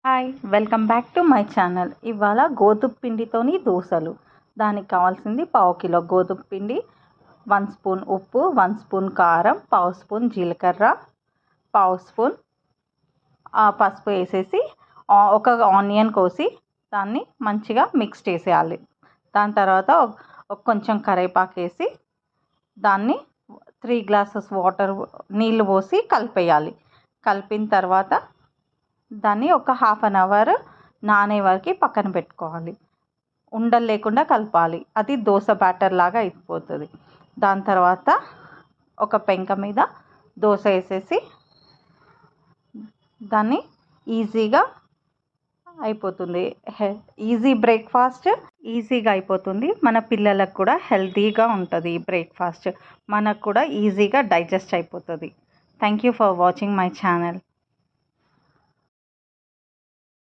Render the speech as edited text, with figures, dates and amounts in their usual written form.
Hi welcome back to my channel. ఇవాళ గోధుమ పిండితోని దోశలు. దానికి కావాల్సింది పావు కిలో గోధుమ పిండి, 1 స్పూన్ ఉప్పు, 1 స్పూన్ కారం, పావు స్పూన్ జీలకర్ర, పావు స్పూన్ పసుపు వేసేసి ఒక ఆనియన్ కోసి దాన్ని మంచిగా మిక్స్ చేసేయాలి. దాని తర్వాత కొంచెం కరివేపాకు వేసి దాన్ని 3 గ్లాసెస్ నీళ్ళు పోసి కలిపేయాలి. కలిపిన తర్వాత దాన్ని ఒక హాఫ్ అన్ అవర్ నానే వరకు పక్కన పెట్టుకోవాలి. ఉండలు లేకుండా కలపాలి. అది దోశ బ్యాటర్ లాగా అయిపోతుంది. దాని తర్వాత ఒక పెంక మీద దోశ వేసేసి దాన్ని ఈజీగా అయిపోతుంది. ఈజీ బ్రేక్ఫాస్ట్ ఈజీగా అయిపోతుంది. మన పిల్లలకు కూడా హెల్తీగా ఉంటుంది. ఈ బ్రేక్ఫాస్ట్ మనకు కూడా ఈజీగా డైజెస్ట్ అయిపోతుంది. Thank you for watching my channel.